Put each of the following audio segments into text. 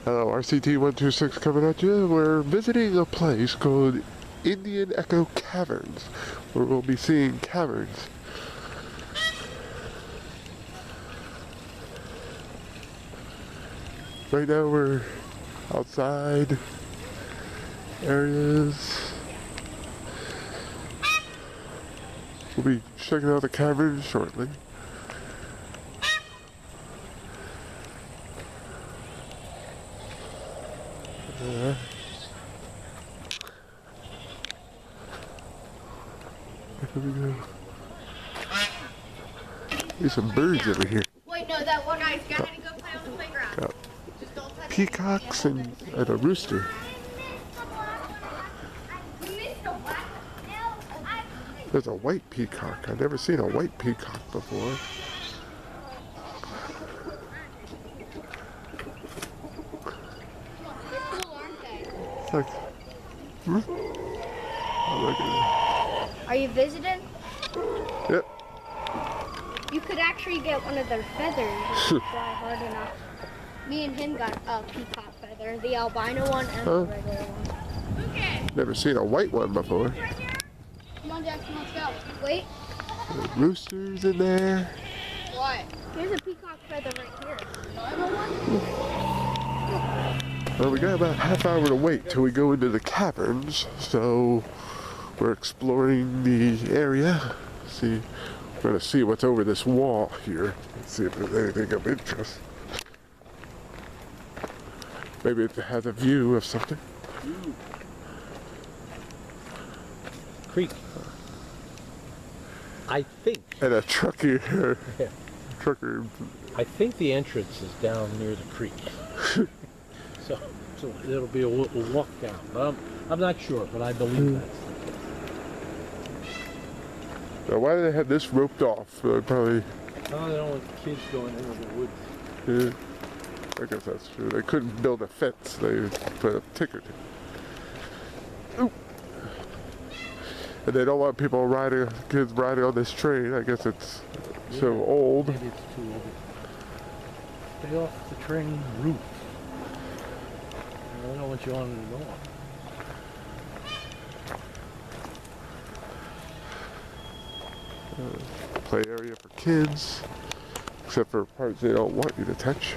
Hello, RCT126 coming at you. We're visiting a place called Indian Echo Caverns, where we'll be seeing caverns. Right now we're outside areas. We'll be checking out the caverns shortly. Here we go. There's some birds over here. Wait, no, that one guy's got to go play on the playground. Got Just don't touch peacocks and a rooster. There's a white peacock. I've never seen a white peacock before. They're cool, aren't they? It's like, oh, look at Are you visiting? it. Yep. You could actually get one of their feathers if you try hard enough. Me and him got a peacock feather, the albino one and the regular one. Okay. Never seen a white one before. Come on, Jackson, let's go. Wait. There's roosters in there. What? There's a peacock feather right here. Albino one? Well, we got about a half hour to wait till we go into the caverns, so we're exploring the area. We're gonna see what's over this wall here. Let's see if there's anything of interest. Maybe it has a view of something. Creek. I think. And a trucker. Trucker. I think the entrance is down near the creek. so it'll be a walk down. But I'm not sure, but I believe that's the case. Now, why do they have this roped off? Probably. Oh, they don't want kids going into the woods. Yeah, I guess that's true. They couldn't build a fence. They put a ticker. Ooh. And they don't want people kids riding on this train. I guess it's so old. Maybe it's too old. Stay off the train route. I don't want you on it at all. Play area for kids, except for parts they don't want you to touch.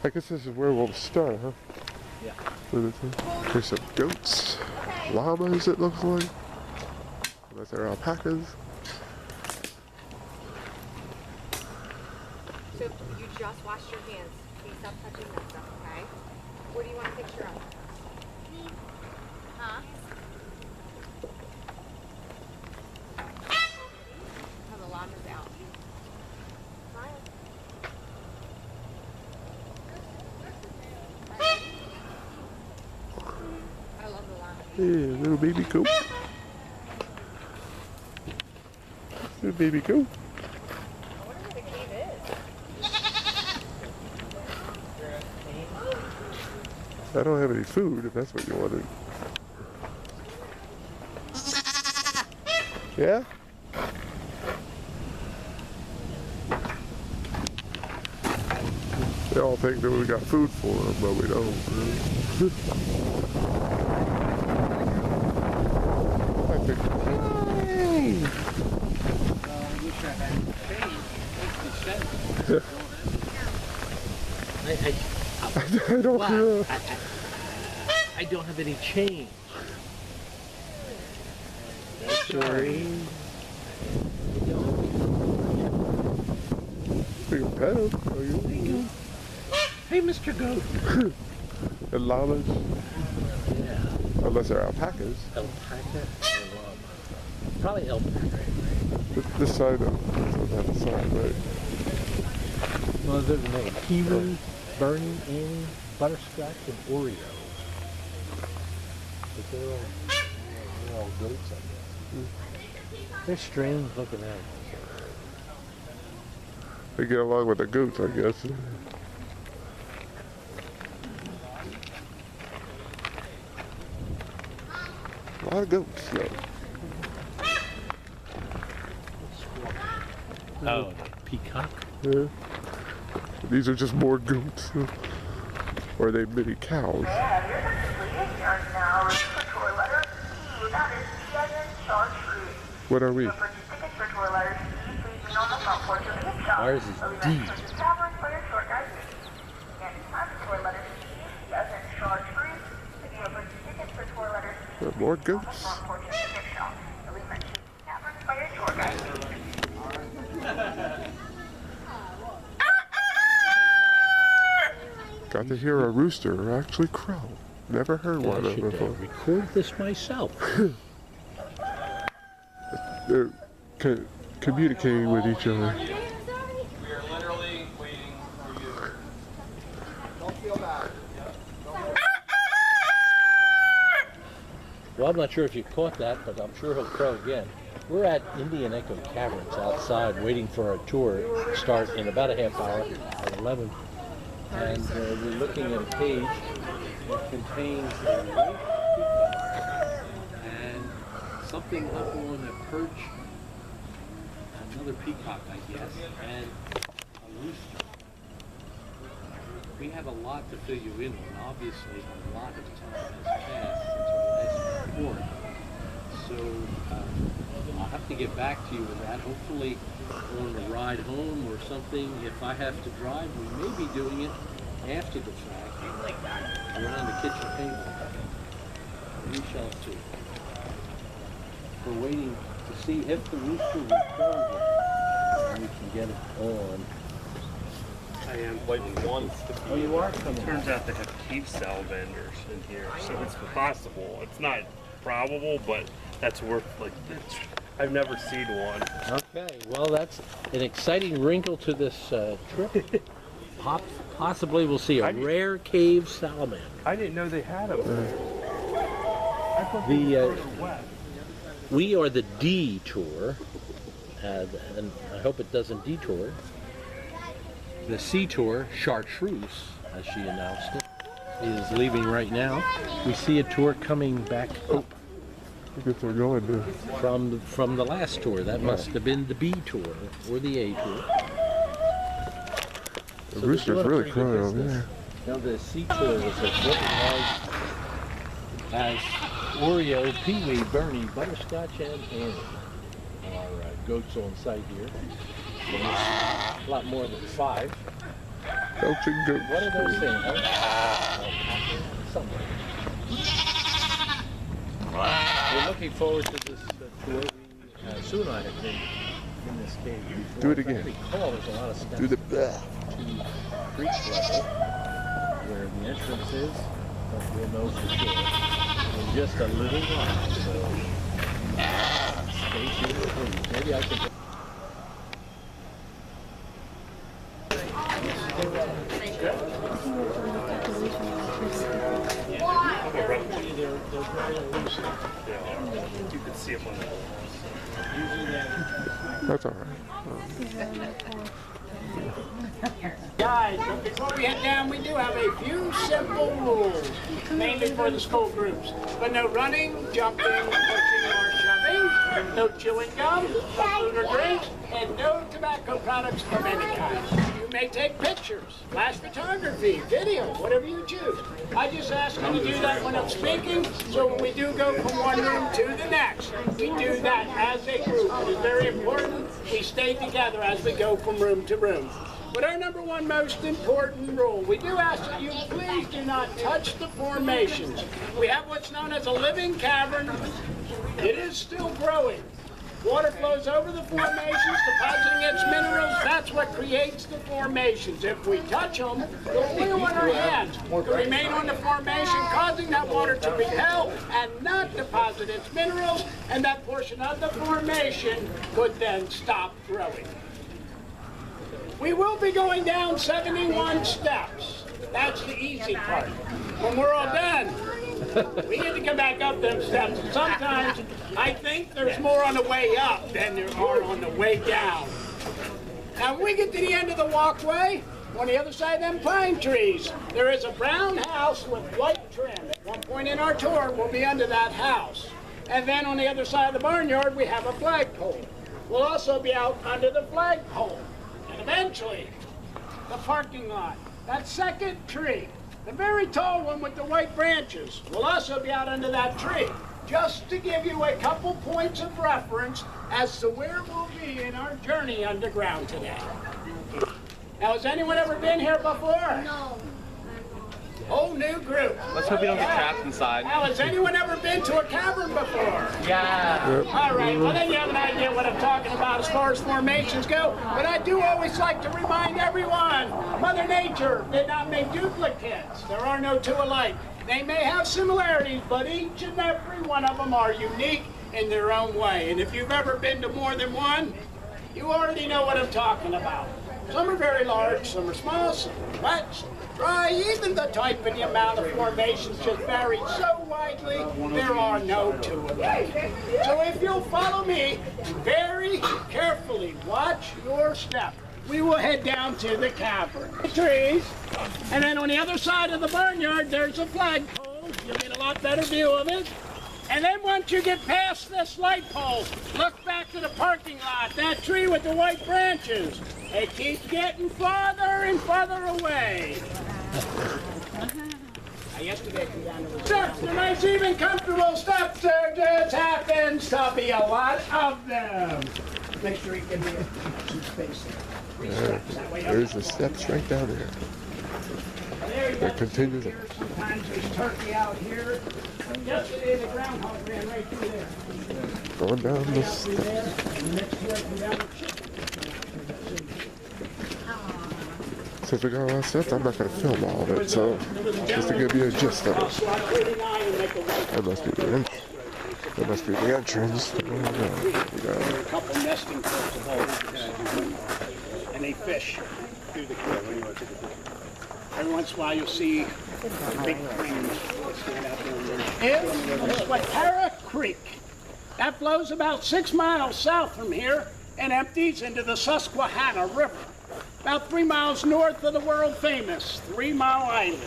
I guess this is where we'll start, huh? Yeah. There's some goats, llamas it looks like. Unless they're alpacas. So you just washed your hands. Please stop touching that stuff, okay? What do you want a picture of? Huh? Oh, the llama's out. Smile. I love the llama. Yeah, little baby goat. Little baby goat. I wonder where the cave is. I don't have any food if that's what you wanted. Yeah? They all think that we got food for them, but we don't. I think. I don't know. I don't have any change. Sorry. We can pet them. Are you? Hey, Mr. Goat. And llamas, Yeah. unless they're alpacas. Alpaca or llama? Probably alpaca. This side of that side, right? Well, there's a name. Kiwi, Bernie, Annie, Butterscotch, and Oreo. But they're all goats, I guess. They're strange looking animals. They get along with the goats, I guess. A lot of goats, though. Oh, the peacock? Yeah. These are just more goats. Or are they mini cows? What are we? Ours is D. More goats. Got to hear a rooster actually crow. Never heard one I of should them before. record this myself. They're communicating with each other. We are literally waiting for you. Don't feel bad. Well, I'm not sure if you caught that, but I'm sure he'll crow again. We're at Indian Echo Caverns outside waiting for our tour to start in about a half hour at 11. And we're looking at a cage that contains a white peacock and something up on a perch, another peacock, I guess, and a rooster. We have a lot to fill you in on. Obviously, a lot of time has passed since our last report. So I'll have to get back to you with that. Hopefully on the ride home or something. If I have to drive, we may be doing it after the fact, around the kitchen table. We shall see. We're waiting to see if the rooster returns and we can get it on. I am waiting once to be. Oh, you are coming. Turns out they have cave cell vendors in here, so it's possible. It's not probable, but that's worth I've never seen one. Okay, well that's an exciting wrinkle to this trip. Possibly we'll see a rare cave salamander. I didn't know they had them. We are the D tour, and I hope it doesn't detour. The C tour, Chartreuse, as she announced it, is leaving right now. We see a tour coming back up I guess we're going to. from the last tour. That must have been the B tour or the A tour. The rooster's really crowing over there. Now the C tour was a book as Oreo, Pee-wee, Bernie, Butterscotch, and Annie are goats on site here. So there's a lot more than 5. Belching goats. What are those things? Something. We're looking forward to this tour. Sue and I have been in this cave before. Do it again. If I recall, there's a lot of steps Do the to creek level where the entrance is, but we'll know for sure in just a little while. So stay tuned, please. Maybe I can. You could see them on the That's all right. Guys, but before we head down, we do have a few simple rules, mainly for the school groups. But no running, jumping, pushing, or shoving, no chewing gum, no food or drinks, and no tobacco products of any kind. You may take pictures, flash photography, video, whatever you choose. I just ask you to do that when I'm speaking, so when we do go from one room to the next, we do that as a group. It is very important we stay together as we go from room to room. But our number one most important rule, we do ask that you please do not touch the formations. We have what's known as a living cavern. It is still growing. Water flows over the formations, depositing its minerals. That's what creates the formations. If we touch them, they'll feel in our hands. They'll remain on the formation, causing that water to repel and not deposit its minerals, and that portion of the formation could then stop growing. We will be going down 71 steps. That's the easy part. When we're all done, we get to come back up them steps. Sometimes I think there's more on the way up than there are on the way down. Now when we get to the end of the walkway, on the other side of them pine trees, there is a brown house with white trim. At one point in our tour, we'll be under that house. And then on the other side of the barnyard, we have a flagpole. will also be out under the flagpole. And eventually, the parking lot, that second tree, the very tall one with the white branches, will also be out under that tree. Just to give you a couple points of reference as to where we'll be in our journey underground today. Now, has anyone ever been here before? No. Whole new group. Let's hope you don't get trapped inside. Now, has anyone ever been to a cavern before? Yeah. All right, well then you have an idea what I'm talking about as far as formations go. But I do always like to remind everyone, Mother Nature did not make duplicates. There are no two alike. They may have similarities, but each and every one of them are unique in their own way. And if you've ever been to more than one, you already know what I'm talking about. Some are very large, some are small, some are wet, some are dry. Even the type and the amount of formations just vary so widely, there are no two alike. So if you'll follow me, very carefully watch your step. We will head down to the cavern. The trees, and then on the other side of the barnyard, there's a flagpole. You'll get a lot better view of it. And then once you get past this light pole, look back to the parking lot, that tree with the white branches. It keeps getting farther and farther away. Yesterday I came down to the steps. They're nice, even, comfortable steps. There just happens to be a lot of them. Make sure you give me some space there. There's the steps right down there. That continues. Sometimes there's turkey out here. Yesterday the groundhog ran right through there. Going down the steps. Since we got a lot of steps, I'm not going to film all of it, so just to give you a gist of it. That must be the entrance. That must be the entrance. A couple nesting clips of holes, and they fish through the creek. Every once in a while you'll see big cranes stand out there. It's Watara Creek. That flows about 6 miles south from here and empties into the Susquehanna River. About 3 miles north of the world-famous 3 Mile Island.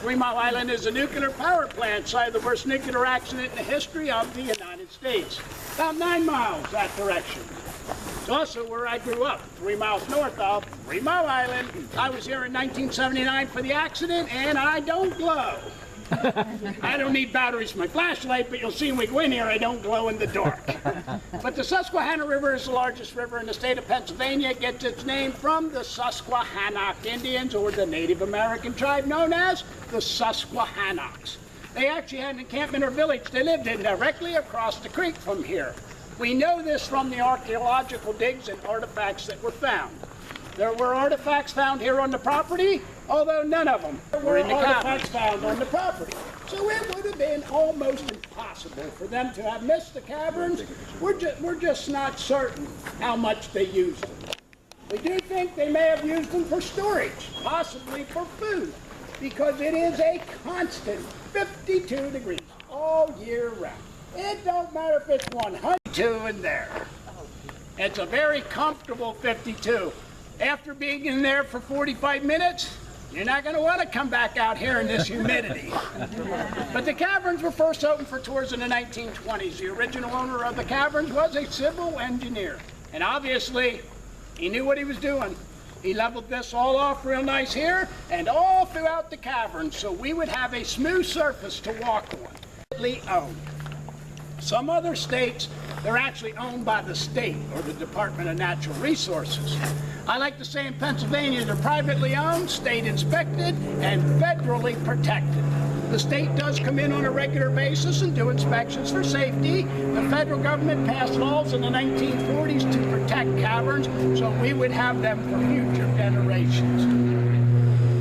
3 Mile Island is a nuclear power plant site of the worst nuclear accident in the history of the United States. About 9 miles that direction. It's also where I grew up, 3 miles north of 3 Mile Island. I was here in 1979 for the accident, and I don't glow. I don't need batteries for my flashlight, but you'll see when we go in here, I don't glow in the dark. But the Susquehanna River is the largest river in the state of Pennsylvania. It gets its name from the Susquehannock Indians, or the Native American tribe known as the Susquehannocks. They actually had an encampment or village they lived in directly across the creek from here. We know this from the archaeological digs and artifacts that were found. There were artifacts found here on the property, although none of them were in the artifacts found on the property. So it would have been almost impossible for them to have missed the caverns. We're just not certain how much they used them. We do think they may have used them for storage, possibly for food, because it is a constant 52 degrees all year round. It don't matter if it's 102 in there. It's a very comfortable 52. After being in there for 45 minutes, you're not going to want to come back out here in this humidity. But the caverns were first opened for tours in the 1920s. The original owner of the caverns was a civil engineer. And obviously, he knew what he was doing. He leveled this all off real nice here and all throughout the caverns, so we would have a smooth surface to walk on. Owned. Some other states, they're actually owned by the state or the Department of Natural Resources. I like to say in Pennsylvania, they're privately owned, state inspected, and federally protected. The state does come in on a regular basis and do inspections for safety. The federal government passed laws in the 1940s to protect caverns, so we would have them for future generations.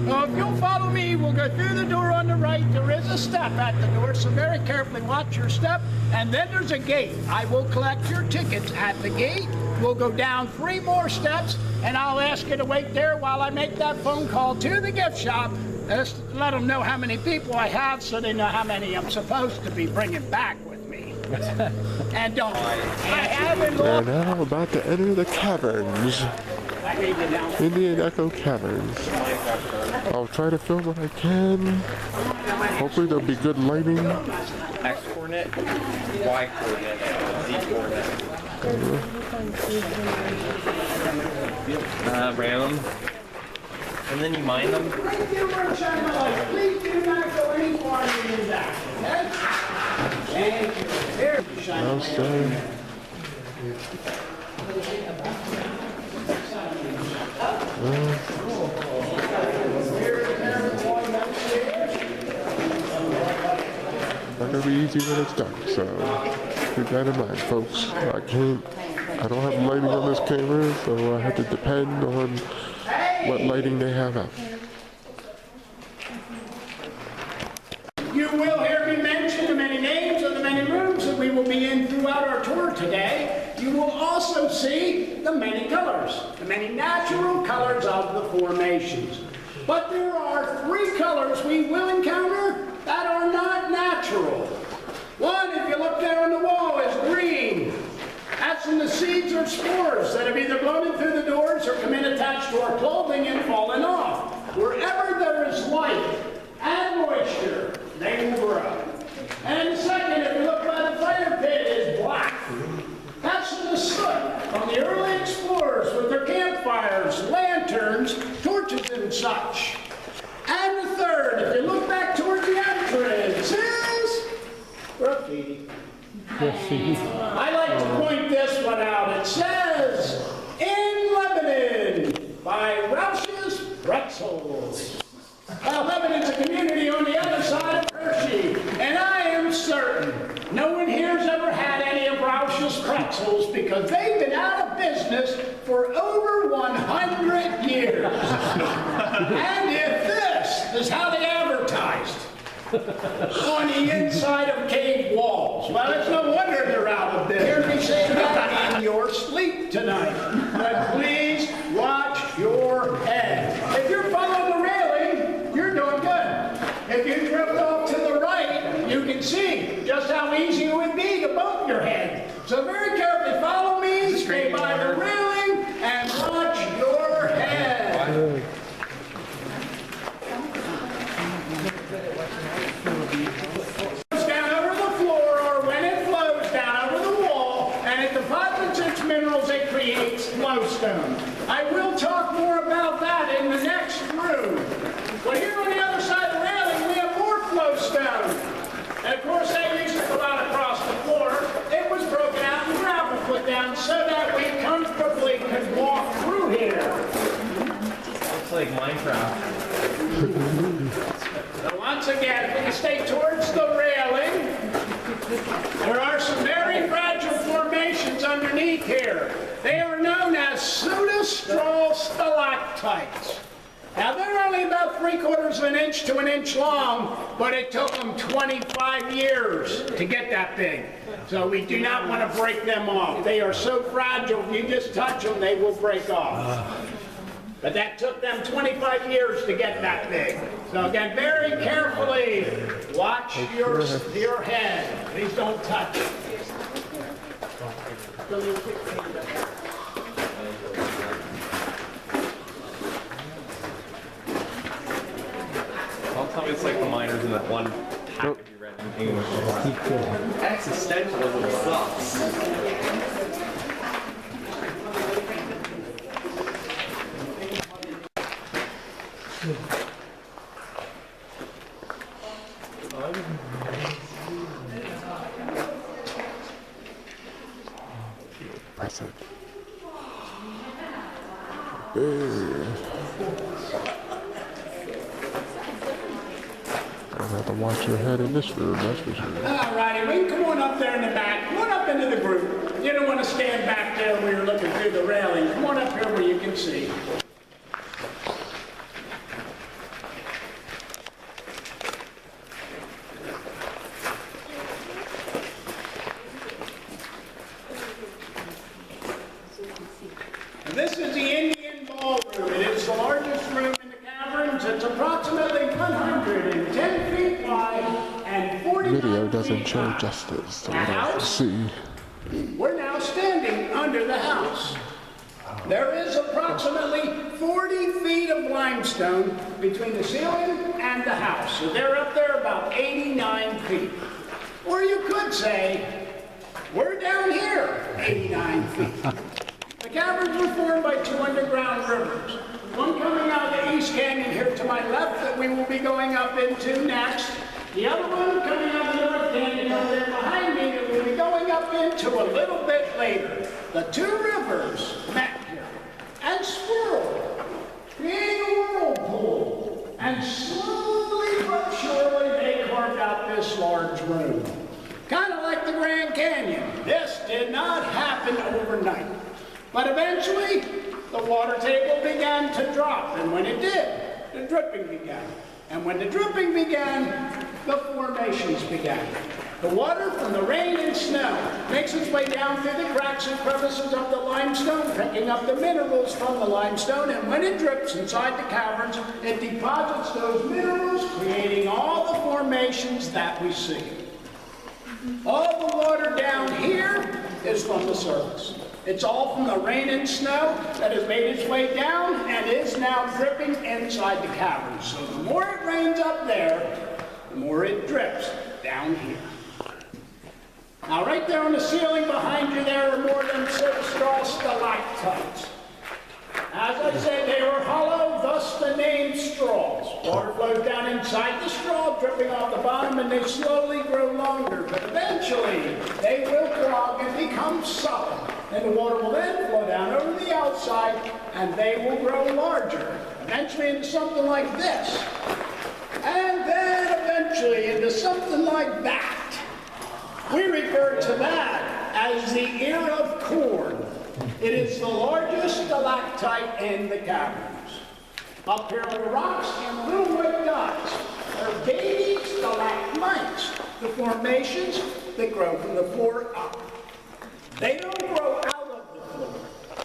Now, if you'll follow me, we'll go through the door on the right. There is a step at the door, so very carefully watch your step. And then there's a gate. I will collect your tickets at the gate. We'll go down 3 more steps, and I'll ask you to wait there while I make that phone call to the gift shop. Just let them know how many people I have so they know how many I'm supposed to be bringing back with me. And don't worry, I haven't looked. We're now about to enter the caverns. Indian Echo Caverns. I'll try to film what I can. Hopefully there'll be good lighting. X coordinate, Y coordinate, Z coordinate. Ram them. And then you mine them. Please do not go any farther than that, okay? Thank you. Here, shine light. Not gonna be easy when it's dark, so keep that in mind, folks. I don't have lighting on this camera, so I have to depend on what lighting they have out. You will hear me mention the many names of the many rooms that we will be in throughout our tour today. You will also see the many colors, the many natural colors of the formations. But there are 3 colors we will encounter that are not natural. One, if you look there on the wall, is green. That's from the seeds or spores that have either blown in through the doors or come in attached to our clothing and fallen off. Wherever there is light and moisture, they will grow. And the second, if you look by the fire pit, is black. That's from the soot from the early explorers with their campfires, lanterns, torches, and such. And the third, if you look back toward the entrance, is graffiti. I like to point this one out. It says, "In Lebanon," by Roush's Pretzels. Now, Lebanon's a community on the other side of Hershey, and I am certain no one here's ever had any of Roush's Pretzels because they've been out of business for over 100 years. And if this is how they advertised on the inside of cave walls, well, it's no wonder they're out of business. Hear me say that in your sleep tonight. But please watch your head. If you're following the railing, you're doing good. If you drift off to the right, you can see just how easy it would be to bump your head. So very carefully follow me, stay by the railing, and watch your head. Down over the floor, or when it flows down over the wall, and it deposits its minerals, it creates flowstone. I will talk more about that in the next room. But here on the other side of the railing, we have more flowstone. And of course, they used to go out across the floor. It was broken out and gravel put down so that we comfortably could walk through here. Looks like Minecraft. So once again, if we can stay towards the railing, there are some very fragile formations underneath here. They are known as pseudostraw stalactites. Now, they're only about 3/4 of an inch to an inch long, but it took them 25 years to get that big. So we do not want to break them off. They are so fragile, if you just touch them, they will break off. But that took them 25 years to get that big. So again, very carefully watch your head. Please don't touch it. Don't tell me it's like the miners in that one package you read in English. Existentialism sucks. Press it. There. I'll have to watch your head in this room, that's for sure. All righty, we can come on up there in the back. Come on up into the group. You don't want to stand back there where you're looking through the railing. Come on up here where you can see. This is the Indian Ballroom. It is the largest room in the caverns. It's approximately 110 feet wide and 40 Video doesn't show justice to what I see. We're now standing under the house. There is approximately 40 feet of limestone between the ceiling and the house. So they're up there about 89 feet. Or you could say, we're down here 89 The caverns were formed by two underground rivers. One coming out of the East Canyon here to my left that we will be going up into next. The other one coming out of the North Canyon over there behind me that we'll be going up into a little bit later. The two rivers met here and swirled, creating a whirlpool. And slowly but surely they carved out this large room. Kind of like the Grand Canyon. This did not happen overnight. But eventually, the water table began to drop. And when it did, the dripping began. And when the dripping began, the formations began. The water from the rain and snow makes its way down through the cracks and crevices of the limestone, picking up the minerals from the limestone, and when it drips inside the caverns, it deposits those minerals, creating all the formations that we see. All the water down here is from the surface. It's all from the rain and snow that has made its way down and is now dripping inside the caverns. So the more it rains up there, the more it drips down here. Now right there on the ceiling behind you there are more than 6 straw stalactites. As I said, they were hollow, thus the name straws. Water flows down inside the straw, dripping off the bottom, and they slowly grow longer. But eventually, they will clog and become solid. And the water will then flow down over the outside, and they will grow larger, eventually into something like this. And then eventually into something like that. We refer to that as the ear of corn. It is the largest stalactite in the caverns. Up here on the rocks in little white dots are baby stalagmites, the formations that grow from the floor up. They don't grow out of the floor.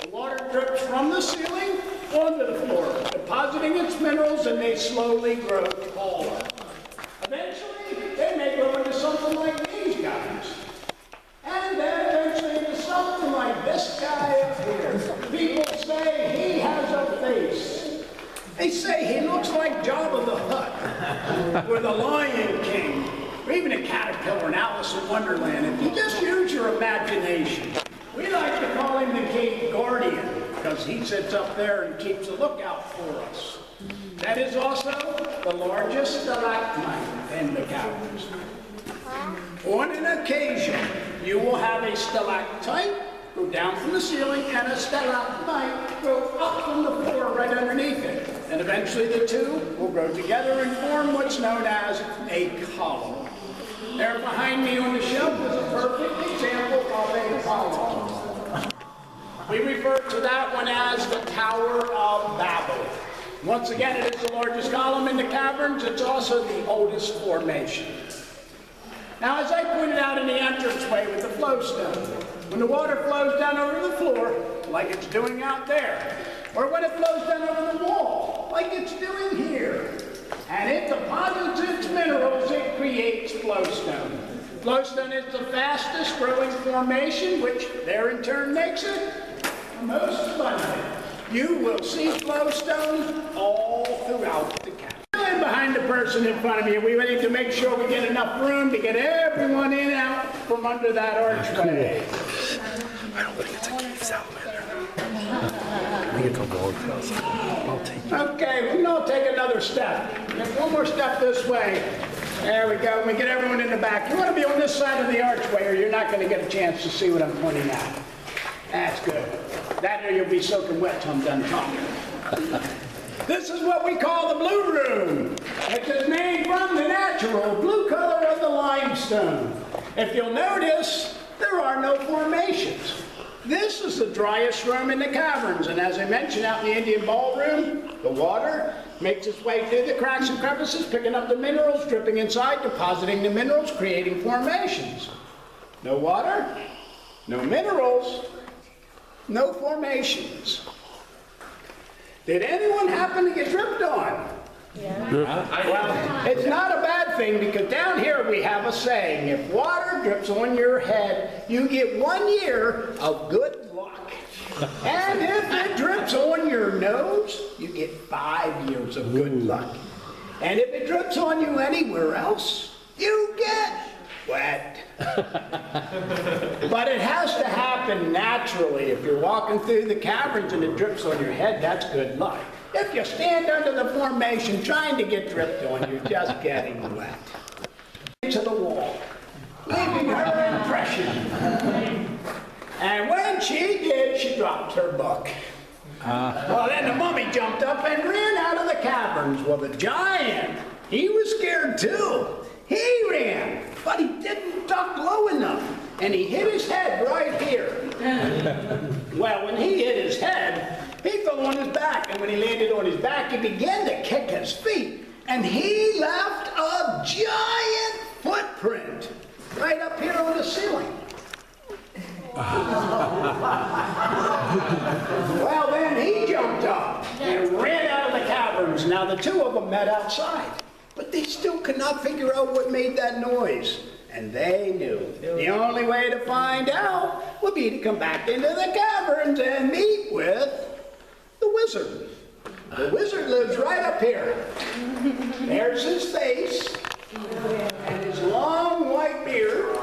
The water drips from the ceiling onto the floor, depositing its minerals, and they slowly grow taller. Eventually, they may grow into something like these guys. And then eventually into something like this guy up here. People say he has a face. They say he looks like Jabba the Hutt, or the Lion King, or even a caterpillar in Alice in Wonderland. If you just use your imagination. We like to call him the Cave Guardian, because he sits up there and keeps a lookout for us. That is also the largest stalagmite in the caverns. On an occasion, you will have a stalactite go down from the ceiling and a stalagmite go up from the floor right underneath it. And eventually the two will grow together and form what's known as a column. There behind me on the shelf is a perfect example of a column. We refer to that one as the Tower of Babel. Once again, it is the largest column in the caverns. It's also the oldest formation. Now, as I pointed out in the entranceway with the flowstone, when the water flows down over the floor, like it's doing out there, or when it flows down over the wall, like it's doing here, and it deposits its minerals, it creates flowstone. Flowstone is the fastest growing formation, which there in turn makes it the most abundant. You will see flowstone all throughout the cavern. Behind the person in front of you, we need to make sure we get enough room to get everyone in and out from under that archway. I don't think it's a cave salamander. I think it's a log I'll take it. Okay, we can all take another step. Just one more step this way. There we go. We get everyone in the back. You want to be on this side of the archway or you're not going to get a chance to see what I'm pointing out. That's good. That or you'll be soaking wet till I'm done talking. This is what we call the blue room. It is made from the natural blue color of the limestone. If you'll notice, there are no formations. This is the driest room in the caverns, and as I mentioned out in the Indian ballroom, the water makes its way through the cracks and crevices, picking up the minerals, dripping inside, depositing the minerals, creating formations. No water, no minerals, no formations. Did anyone happen to get dripped on? Yeah. Well, it's not a bad thing because down here we have a saying, if water drips on your head, you get 1 year of good luck. And if it drips on your nose, you get 5 years of good luck. And if it drips on you anywhere else, you get wet. But it has to happen naturally. If you're walking through the caverns and it drips on your head, that's good luck. If you stand under the formation trying to get dripped on, you're just getting wet. To the wall, leaving her impression. And when she did, she dropped her book. Well, then the mummy jumped up and ran out of the caverns. Well, the giant, he was scared too. He ran, but he didn't duck low enough, and he hit his head right here. Well, when he hit his head, he fell on his back, and when he landed on his back, he began to kick his feet, and he left a giant footprint right up here on the ceiling. Well, then he jumped up and ran out of the caverns. Now, the two of them met outside, but they still could not figure out what made that noise. And they knew the only way to find out would be to come back into the caverns and meet with the wizard. The wizard lives right up here. There's his face and his long white beard.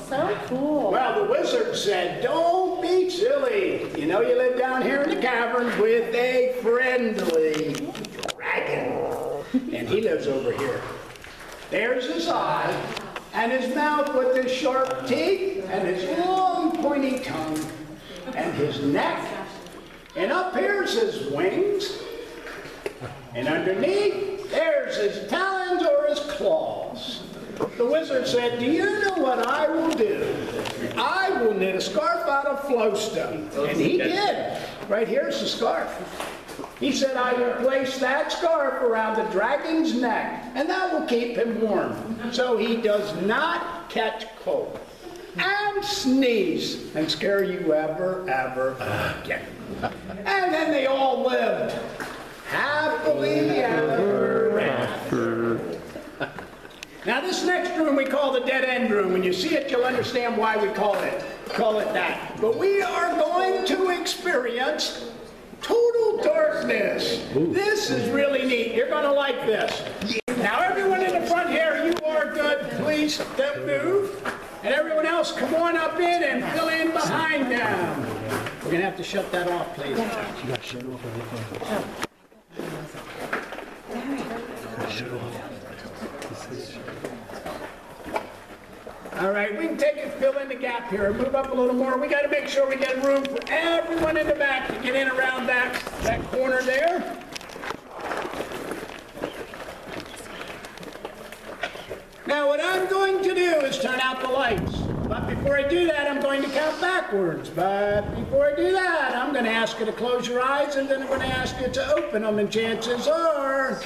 So cool. Well, the wizard said, don't be silly. You know you live down here in the caverns with a friendly dragon. And he lives over here. There's his eye, and his mouth with his sharp teeth, and his long pointy tongue, and his neck. And up here's his wings. And underneath, there's his talons or his claws. The wizard said, do you know what I will do? I will knit a scarf out of flowstone. And he did. Right here's the scarf. He said, I will place that scarf around the dragon's neck, and that will keep him warm, so he does not catch cold and sneeze and scare you ever again. And then they all lived happily ever after. Now this next room we call the dead end room. When you see it, you'll understand why we call it that. But we are going to experience total darkness. This is really neat. You're going to like this. Now everyone in the front here, you are good. Please don't move. And everyone else, come on up in and fill in behind them. We're going to have to shut that off, please. You got to shut it off. Shut it off. All right, we can take and fill in the gap here and move up a little more. We got to make sure we get room for everyone in the back to get in around that corner there. Now what I'm going to do is turn out the lights. But before I do that, I'm going to count backwards. But before I do that, I'm going to ask you to close your eyes, and then I'm going to ask you to open them, and chances are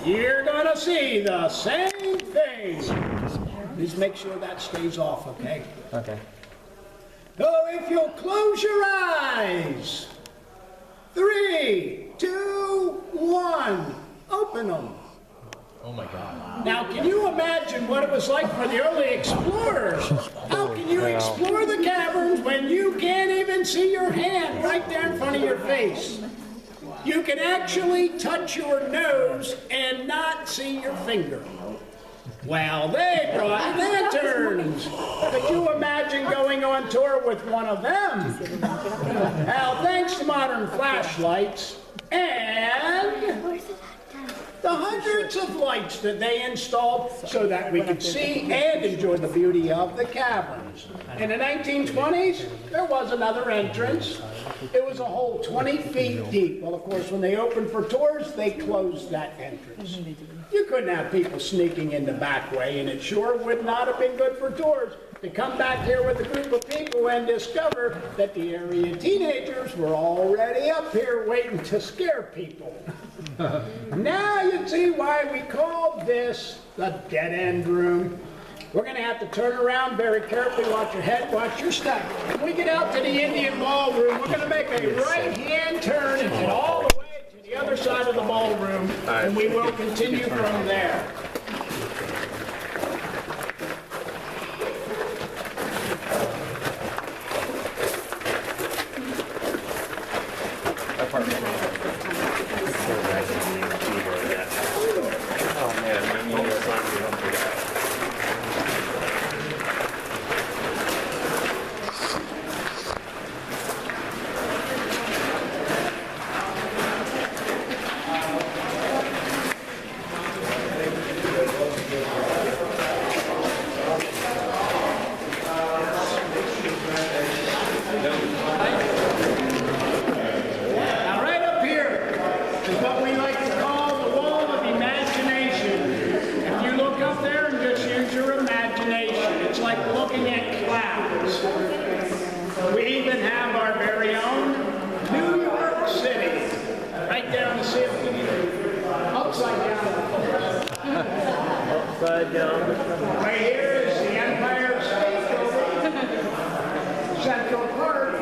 you're going to see the same thing. Please make sure that stays off, okay? Okay. So if you'll close your eyes. 3, 2, 1. Open them. Oh my God. Now, can you imagine what it was like for the early explorers? How can you explore the caverns when you can't even see your hand right there in front of your face? You can actually touch your nose and not see your finger. Well, they brought lanterns. Could you imagine going on tour with one of them? Well, thanks to modern flashlights and the hundreds of lights that they installed so that we could see and enjoy the beauty of the caverns. In the 1920s, there was another entrance. It was a hole 20 feet deep. Well, of course, when they opened for tours, they closed that entrance. You couldn't have people sneaking in the back way, and it sure would not have been good for tours to come back here with a group of people and discover that the area teenagers were already up here waiting to scare people. Now you see why we call this the dead end room. We're going to have to turn around very carefully. Watch your head, watch your step. When we get out to the Indian ballroom, we're going to make a right-hand turn and get all the way to the other side of the ballroom, and we will continue from there. We even have our very own New York City, right there on the ceiling, upside down. Upside down. Right here is the Empire State Building, Central Park,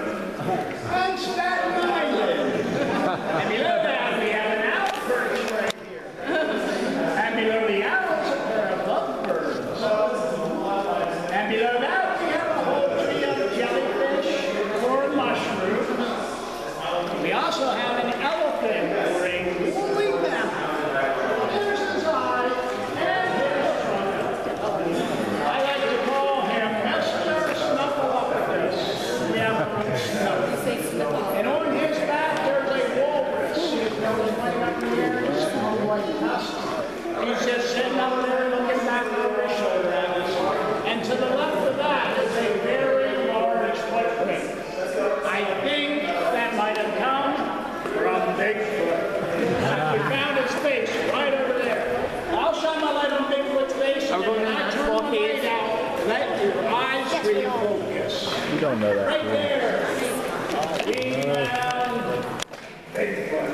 and Staten Island. And below that, we have an owl perch right here. And below the owls, a pair of lovebirds. And below that, we have a whole tree of jellyfish or mushrooms. We also have an elephant or a woolly mammoth. There's his eye and his trunk. I like to call him Mr. Snuffleupagus. We have our own snuff. And on his back, there's a walrus. His nose right up in the air. He smells like dust. He's just sitting up there looking back over his shoulder at us. And to the left of that is a very large footprint. I think that might have come from Bigfoot. We found his face right over there. I'll shine my light on Bigfoot's face, and then when I turn the light out, let your eyes refocus. You don't know that. Right there. We found Bigfoot.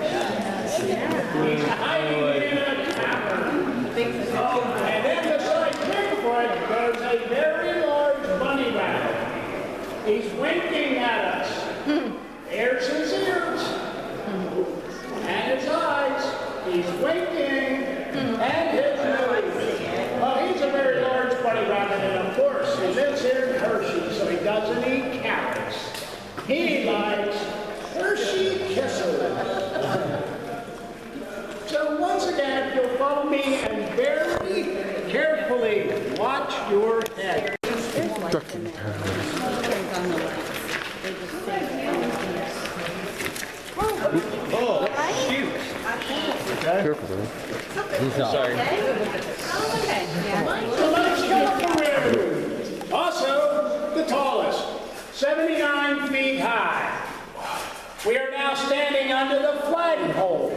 He's hiding in a cavern. And then beside Bigfoot, there's a very large bunny rabbit. He's winking at us. There's his ears. And his eyes. He's winking. And his nose. Well, he's a very large bunny rabbit, and of course, he lives here in Hershey, so he doesn't eat carrots. He likes Hershey Kisses. So once again, if you'll follow me and very carefully watch your head. Ducking paddles. Oh, shoot. Careful though. Sorry. The Lakes Kangaroo, also the tallest, 79 feet high. We are now standing under the flagpole.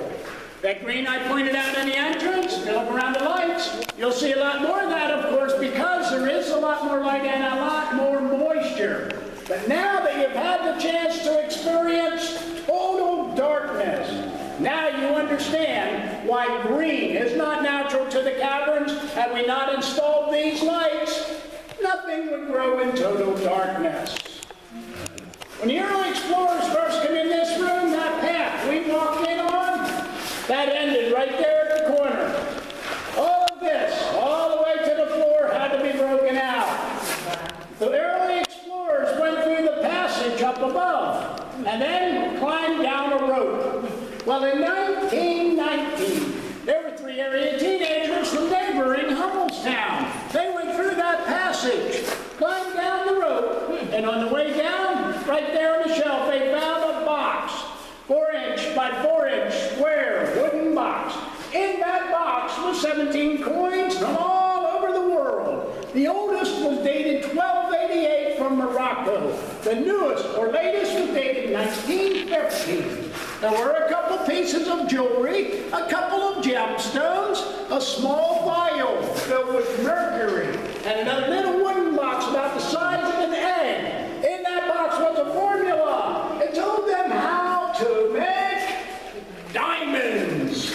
That green I pointed out in the entrance, if you look around the lights, you'll see a lot more of that, of course, because there is a lot more light and a lot more moisture. But now that you've had the chance to experience total darkness, now you understand why green is not natural to the caverns. Had we not installed these lights, nothing would grow in total darkness. When the early explorers first came in this room, that path we walked in on, that ended right there at the corner. All of this, all the way to the floor, had to be broken out. The early explorers went through the passage up above and then climbed down a rope. Well, in 1919, there were 3 area teenagers from neighboring Hummelstown. They went through that passage, climbed down the rope, and on the way down, right there on the shelf, they found a box. 4-inch by 4-inch square wooden box. In that box was 17 coins from all over the world. The oldest was dated 1288 from Morocco. The newest or latest was dated 1915. There were a couple pieces of jewelry, a couple of gemstones, a small vial filled with mercury, and another little wooden box about the size of an egg. In that box was a formula. It told them how to make diamonds.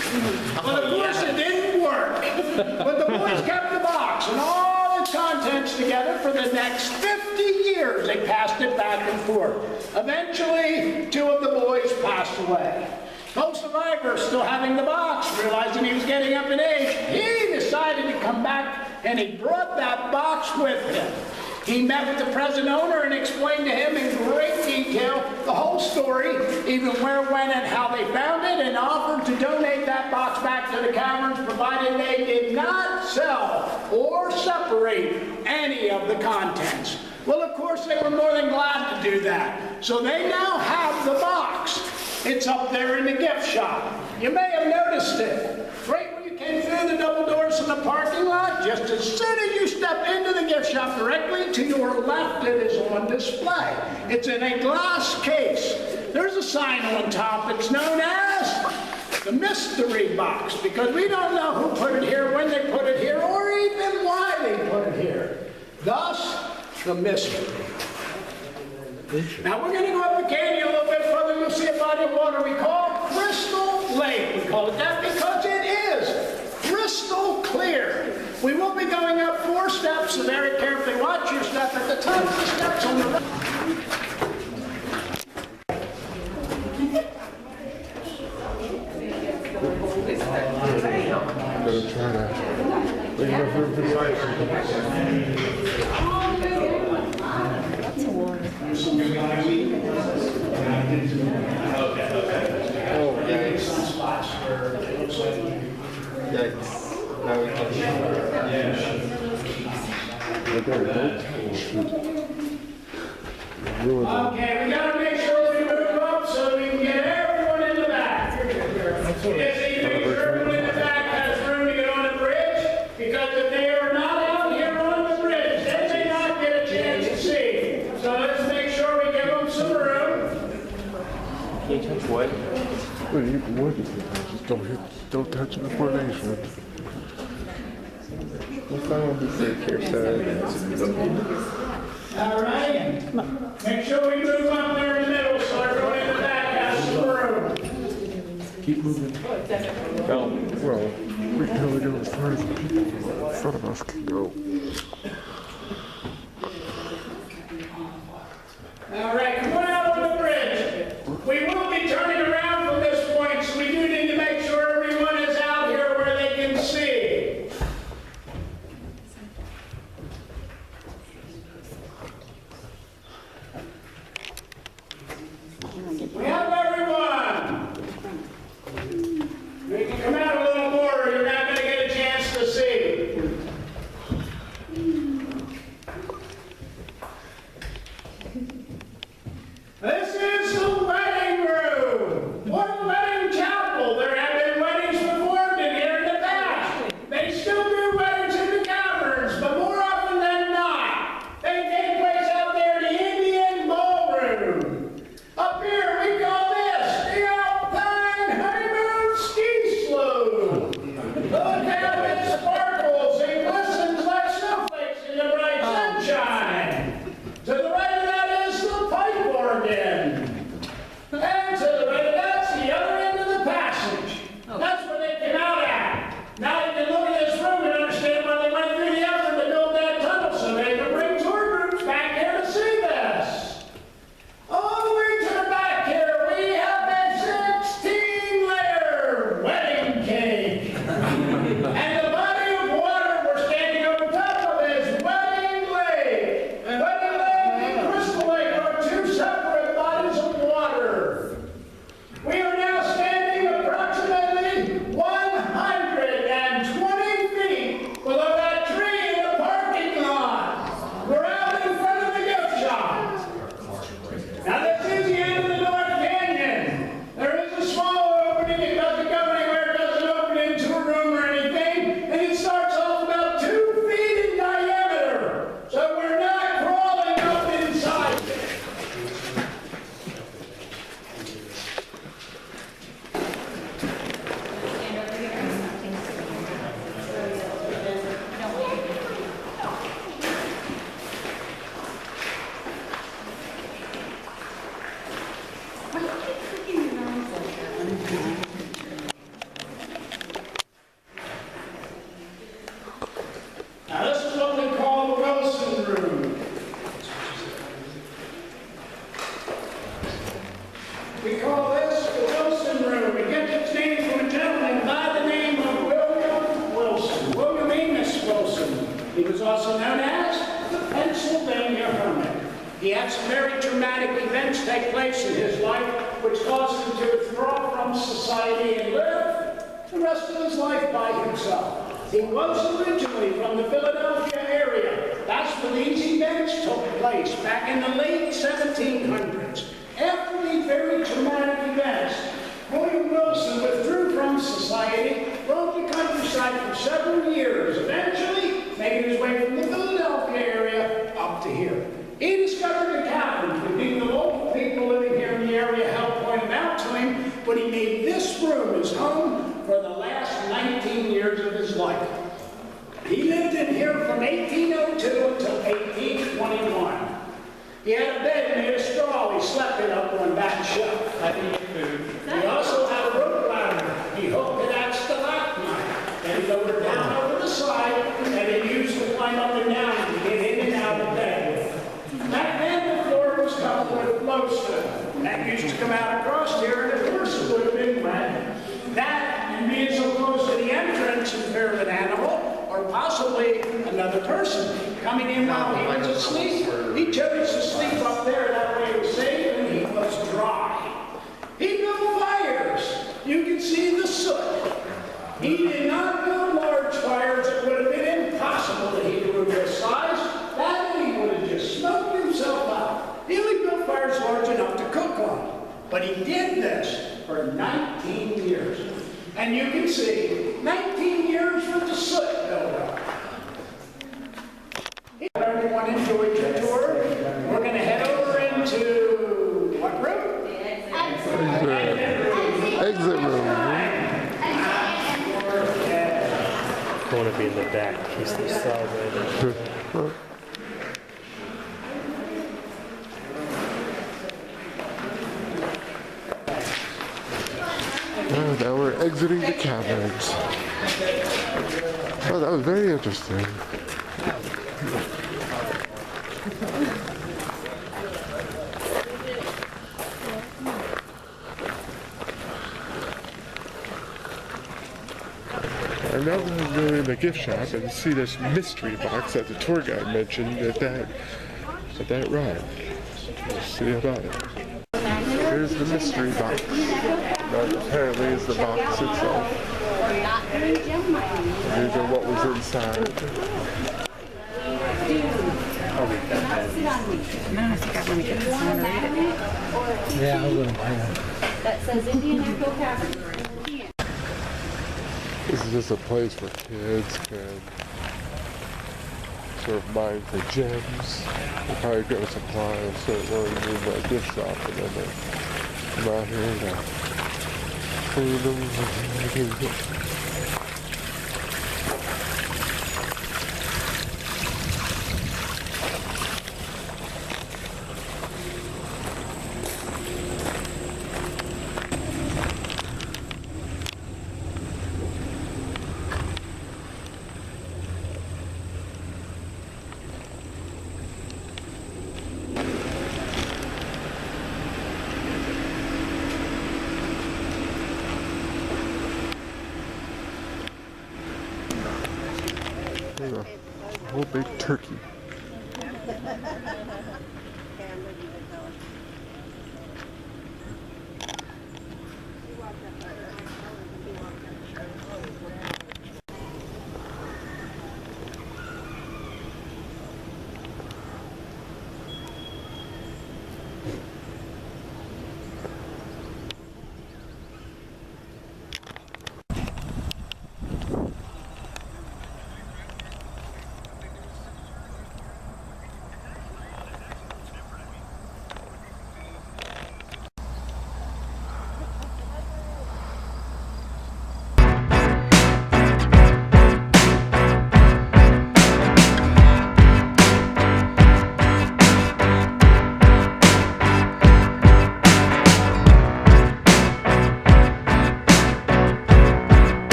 But of course it didn't work. But the boys kept the box and all its contents together for the next 50 years. They passed it back and forth. Eventually, 2 of the boys passed away. Co-survivor, still having the box, realizing he was getting up in age, he decided to come back and he brought that box with him. He met with the present owner and explained to him in great detail the whole story, even where, when, and how they found it, and offered to donate that box back to the caverns, provided they did not sell or separate any of the contents. Well, of course, they were more than glad to do that. So they now have the box. It's up there in the gift shop. You may have noticed it. Right when you came through the double doors in the parking lot, just as soon as you step into the gift shop, directly to your left, it is on display. It's in a glass case. There's a sign on top. It's known as the mystery box, because we don't know who put it here, when they put it here, or even why they put it here. Thus, the mystery. Now we're going to go up the canyon a little bit further. You'll see a body of water we call Crystal Lake. We call it that because it is crystal clear. We will be going up 4 steps, so very carefully watch your step at the top of the steps on the right. Gonna try to. Look at Oh, yikes. Yikes. Now we can Okay, we gotta make sure we move up so we can get everyone in the back. Yes, you make sure everyone in the back has room to get on the bridge, because if they are not out here on the bridge, they may not get a chance to see. So let's make sure we give them some room. Can you touch wood? Well, you can wood it. Just don't touch it before they should. We'll find one safe here, so. All right. Make sure we move up there in the middle so everyone in the back has some room. Keep moving. Well, we can only go as far as the people in front of us can go. All right, come on out on the bridge. We will be turning around from this point, so we do need to make sure everyone is out here where they can see. We have everyone. We can come out a little more, or you're not going to get a chance to see. This is the wedding room, or wedding chapel. There have been weddings performed in here in the past. They still do weddings in the caverns, but more often than not, they take place out there in the Indian ballroom. Up here, we call this the Alpine Honeymoon Ski Slope. Look how it sparkles and glistens like snowflakes in the bright sunshine. To the right of that is the pipe organ. And to the right of that's the other end of the passage. That's where they came out at. Now you can look at this room and understand why they went through the effort to build that tunnel so they could bring tour groups back here to see this. All the way to the back here, we have a 16-layer wedding cake. And the body of water we're standing on top of is Wedding Lake. Wedding Lake and Crystal Lake are 2 separate bodies of water. We are now standing approximately 120 feet below that tree in the parking lot. We're out in front of the gift shop. Now this is the end of the North Canyon. There is a small opening. It doesn't go anywhere. It doesn't open into a room or anything. And it starts off about 2 feet in diameter. So we're not crawling up inside. Now this is what we call the Wilson room. We call this the Wilson room. It gets its name from a gentleman by the name of William Wilson. William Amos Wilson. He was also known as the Pennsylvania Hermit. He had some very traumatic events take place in his life which caused him to withdraw from society and live the rest of his life by himself. He was originally from the Philadelphia area. That's where these events took place back in the late 1700s. After these very traumatic events, William Wilson withdrew from society, roamed the countryside for several years, eventually making his way from the Philadelphia area up to here. He discovered the caverns, and being the local people living here in the area helped point them out to him, but he made this room his home for the last 19 years of his life. He lived in here from 1802 until 1821. He had a bed made of straw that used to come out across here, and of course it would have been wet. That, and being so close to the entrance in fear of an animal, or possibly another person coming in while he was asleep. He chose to sleep up there, that way he was safe and he was dry. He built fires. You can see the soot. He did not build large fires. It would have been impossible to heat a room this size. That way he would have just smoked himself out. He only built fires large enough to cook on. But he did this for 19 years. And you can see 19 years with the soot built up. Everyone enjoyed your tour. We're going to head over into what room? Exit room. I want to be in the back in case there's salvage. Now we're exiting the caverns. Oh, that was very interesting. I'm now going to go in the gift shop and see this mystery box that the tour guide mentioned at that ride. We'll see about it. Here's the mystery box. That apparently is the box itself. These are what was inside. No, I think I want to get this one and read it. Yeah, I wouldn't mind. That says Indian Echo Caverns. This is just a place where kids can sort of mine for gems. They're probably going to supply a certain ones in the gift shop, and then they come out here to clean them. A whole big turkey.